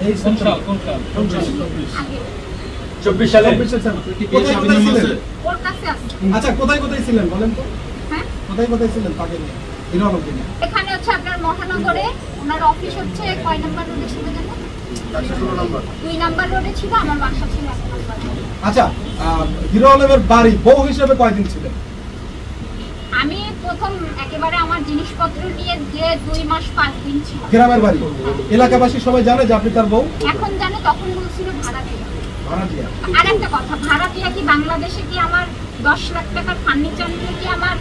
এই কোন সাল 24 সালে আচ্ছা কোথায় কোথায় ছিলেন বলেন তো? হ্যাঁ কোথায় কোথায় ছিলেন তাকে নিয়ে হিরো আলমকে নিয়ে? এখানে হচ্ছে আপনার মহানগরে ওনার অফিস হচ্ছে কয় নাম্বার রোডে ছিল জানেন? 2 নাম্বার রোডে ছিল, আমার বাসা ছিল 1 নাম্বার। আচ্ছা হিরো আলমের বাড়ি বউ হিসেবে কয়দিন ছিলেন? আমি প্রথম একেবারে আমার জিনিসপত্র নিয়ে যে 2 মাস 5 দিন ছিল। গ্রামের বাড়ি এলাকাবাসী সবাই জানে যে আপনি তার বউ? এখন জানে, তখন বলছিল ভাড়াটিয়া। ভাড়াটিয়া? আর একটা কথা, ভাড়াটিয়া কি বাংলাদেশে কি আমার 10 লাখ টাকার ফার্নিচার নিয়ে কি আমার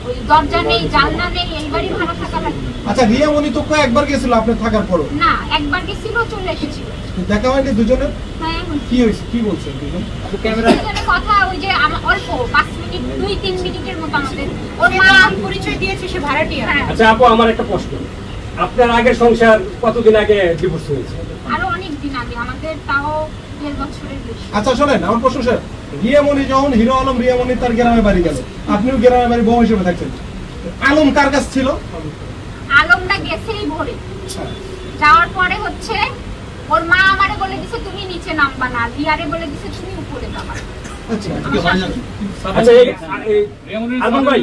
ওই দরজা নেই জানলা নেই এই বাড়ি ভাড়া থাকা লাগে? আচ্ছা রিয়া মনি তো একবার গেছিল আপনি থাকার পরও? না, একবার গেছিল, চলে এসেছিল। দেখা হয়নি দুজনের? হ্যাঁ। কি হইছে, কি বলছেন দুজন? ক্যামেরা কথা ওই যে অল্প 5 মিনিট 2-3 মিনিটের মতো আমাদের ওর মা পরিচয় দিয়েছে সে ভাড়াটিয়া। আচ্ছা আপু আমার একটা প্রশ্ন, আপনার আগের সংসার কতদিন আগে ডিভোর্স হয়েছে? আরো অনেক দিন আগে, আমাদের তাও 1.5 বছরের বেশি। আচ্ছা শোনেন আমার প্রশ্ন স্যার, রিয়া মনি যখন হিরো আলম রিয়া মনি তার গ্রামের বাড়ি গেল, আপনিও গ্রামের বাড়ি বউ হিসেবে থাকছেন, আলম কার কাছে ছিল? আলমটা গেছেই ভোরে, যাওয়ার পরে হচ্ছে ওর মা আমারে বলে দিছে তুমি নিচে নামবা না, রিয়ারে বলে দিছে তুমি উপরে যাবা। আচ্ছা আচ্ছা আলম ভাই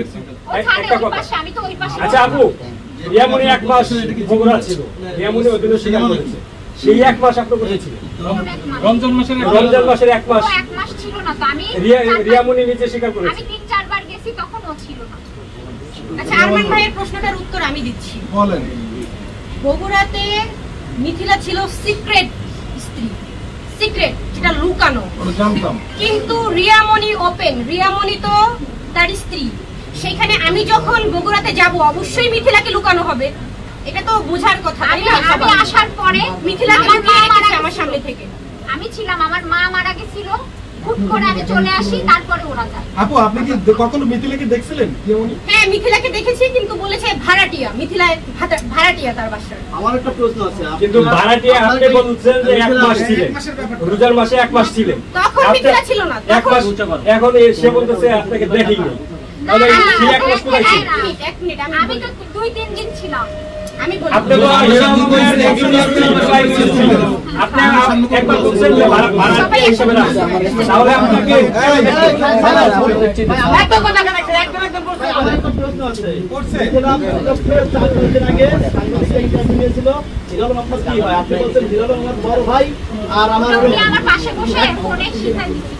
একটা কথা, আমি তো ওই পাশে। আচ্ছা আপু রিয়া মনি 1 মাস বগুড়া ছিল, রিয়া মনি ওই দিনও স্বীকার করেছে, সেই 1 মাস আপনি কোথায় ছিলেন? রমজান মাসের 1 মাস। ও 1 মাস ছিল না তো, আমি রিয়া মনি নিজে স্বীকার করেছে। আমি 3-4 বার গেছি, তখন ও ছিল না। আচ্ছা আরমান ভাইয়ের প্রশ্নটার উত্তর আমি দিচ্ছি। বলেন। বগুড়াতে মিথিলা ছিল সিক্রেট স্ত্রী, সিক্রেট যেটা লুকানো, জানতাম। কিন্তু রিয়ামণি ওপেন, রিয়ামণি তো তার স্ত্রী। সেখানে আমি যখন বগুড়াতে যাব অবশ্যই মিথিলাকে লুকানো হবে, এটা তো বোঝার কথা। আমি আসার পরে মিথিলাকে লুকিয়ে রেখেছে আমার সামনে থেকে। আমি ছিলাম, আমার মা মারা গেছিল, হুট করে আমি চলে আসি, তারপরে ওরা যায়। আপু আপনি কি কখনো মিথিলাকে দেখছিলেন? হ্যাঁ মিথিলাকে দেখেছি, কিন্তু বলেছে ভাড়াটিয়া, মিথিলা ভাড়াটিয়া তার বাসার। আমার একটা প্রশ্ন আছে, কিন্তু ভাড়াটিয়া আপনি বলছেন যে 1 মাস ছিলেন, রোজার মাসে 1 মাস ছিলেন, তখন মিথিলা ছিল না, 1 মাস। এখন সে বলতেছে আপনাকে দেখিনি, তাহলে সেই 1 মাস কোথায় ছিল? এক মিনিট, আমি তো 2-3 দিন ছিলাম। আমি বলি আপনি তো আপনি একবার বলছেন যে ভাড়াটিয়া হিসেবে না, তাহলে আপনাকে একটা কথা একদম বলছে। আমার একটা প্রশ্ন আছে, মিথিলা আগে ইন্টারভিউ নিয়েছিল, হিরো আলম আপনার কি হয়? আপনি বলছেন হিরো আলম আমার বড় ভাই, আর আমার পাশে বসে ফোনে শিখাই দিছি।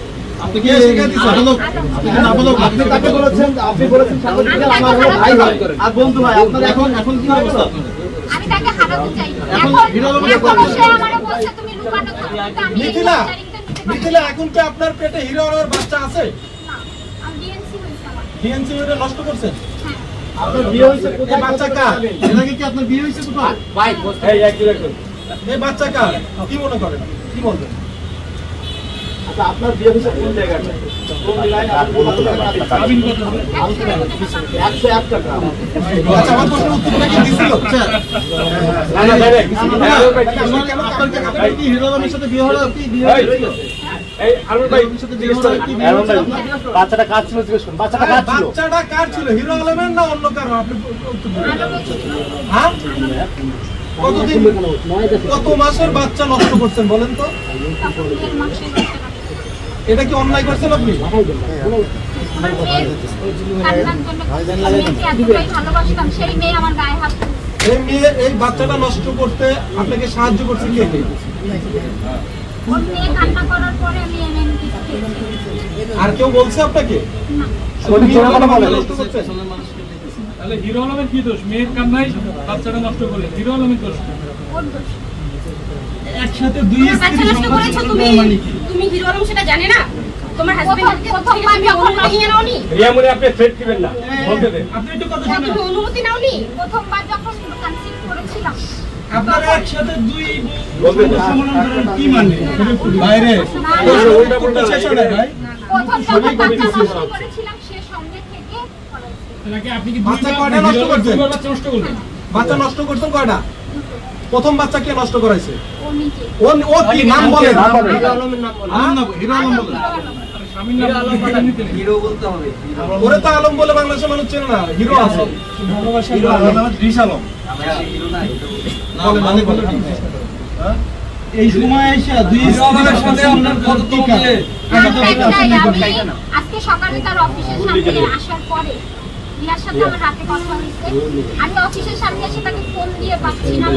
আপনি কি শিখা দিছেন? আপনি তাকে বলেছেন, আপনি বলেছেন সাংবাদিকরা আমার হলো ভাই হয় আর বন্ধু হয়, আপনার এখন কি অবস্থা? আমি তাকে হারাতে চাই। এখন সে আমারে বলছে তুমি লুকানো থাকো, আমি মিথিলা মিথিলা এখন কি আপনার পেটে হিরো আলমের বাচ্চা আছে? না, আমি ডিএনসি হইছে আমার। ডিএনসি ওটা নষ্ট করছেন? হ্যাঁ। আপনার বিয়ে হয়েছে কোথায়? বাচ্চা কার? এর আগে কি আপনার বিয়ে হয়েছে কোথায়? ভাই এই একজন এই বাচ্চা কার? কি মনে করেন, কি বলবেন? আচ্ছা আপনার বিয়ে হয়েছে কোন জায়গায়? কোন জায়গায়? আবিন কত হবে? 101 টাকা। আচ্ছা আমার প্রশ্ন উত্তরটা কি দিছিল? না ডাইরেক্ট আপনার কি হিরো আলমের সাথে বিয়ে হলো? কি বিয়ে হয়েছিল? এই আলম ভাই সাথে জিজ্ঞেস করেন, বাচ্চাটা কার ছিল জিজ্ঞেস করুন, বাচ্চাটা কার ছিল? বাচ্চাটা কার ছিল, হিরো আলমের না অন্য কারো? আপনি উত্তর দিন। হ্যাঁ কতদিন কত মাসের বাচ্চা নষ্ট করছেন বলেন তো? এটা কি অন্যায় করছেন আপনি? ভালোবাসতাম, সেই মেয়ে আমার গায়ে হাত তুলছে। এই মেয়ে এই বাচ্চাটা নষ্ট করতে আপনাকে সাহায্য করছে কে কে? ওর মেয়ে কান্না করার পরে আমি এমএনটি খেয়েছি। আর কেউ বলছে আপনাকে? না। তাহলে হিরো আলমের কি দোষ? মেয়ের কান্নায় বাচ্চাটা নষ্ট করলেন, হিরো আলমের দোষ? ওর দোষ। একসাথে দুই তোমার বাচ্চা নষ্ট করেছো তুমি, তুমি হিরো আলম সেটা জানে না? তোমার হাজবেন্ড প্রথমবার যখন অনুমতি নাওনি? রিয়ামনি আপনি থ্রেট দিবেন না, বলতে দেন। আপনি একটু কথা তুমি শুনুন। অনুমতি নাওনি? প্রথমবার যখন কনসিভ করেছিলাম, আপনারা একসাথে দুই বলবেন না। সমাধান করেন কি মানে? বাইরে ওটা বলতে শেষ হয় না ভাই। প্রথম যখন বাচ্চা নষ্ট করেছিলাম সে সঙ্গে থেকে করেছে। নাকি আপনি কি বাচ্চা কয়টা নষ্ট করছেন? বাচ্চা নষ্ট করলেন? বাচ্চা নষ্ট করছেন কয়টা? প্রথম বাচ্চা কে নষ্ট করাইছে? ও নিজে। ও কি নাম বলে? হিরো আলমের নাম বলেন। হিরো আলম বলে। স্বামীর নাম নিতে নেই। হিরো বলতে হবে। ওরে তো আলম বলে বাংলাদেশের মানুষ চেনে না, হিরো আছে। হিরো আলম রিস আলম। বলে মানে বলে। হ্যাঁ এই সময় এসে দুই আমাদের সাথে আপনার কত বিয়ে? আমি আজকে সকালে তার অফিসের সামনে আসার পরে রিয়ার সাথে আমার রাতে কথা হয়েছে। আমি অফিসের সামনে এসে তাকে ফোন দিয়ে পাচ্ছি না।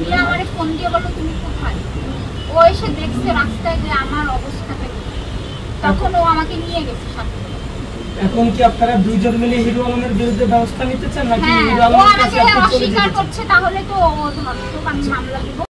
রিয়া আমারে ফোন দিয়ে বললো তুমি কোথায়। ও এসে দেখছে রাস্তায় যে আমার অবস্থাটা কি, তখন ও আমাকে নিয়ে গেছে সাথে। এখন কি আপনারা দুইজন মিলে হিরো আলমের বিরুদ্ধে ব্যবস্থা নিতে চান নাকি হ্যাঁ, হিরো ও আলমের আমাকে কাছে আপনি চলে অস্বীকার যেতে চান? করছে, তাহলে তো ও ধরতো আমি মামলা দিব।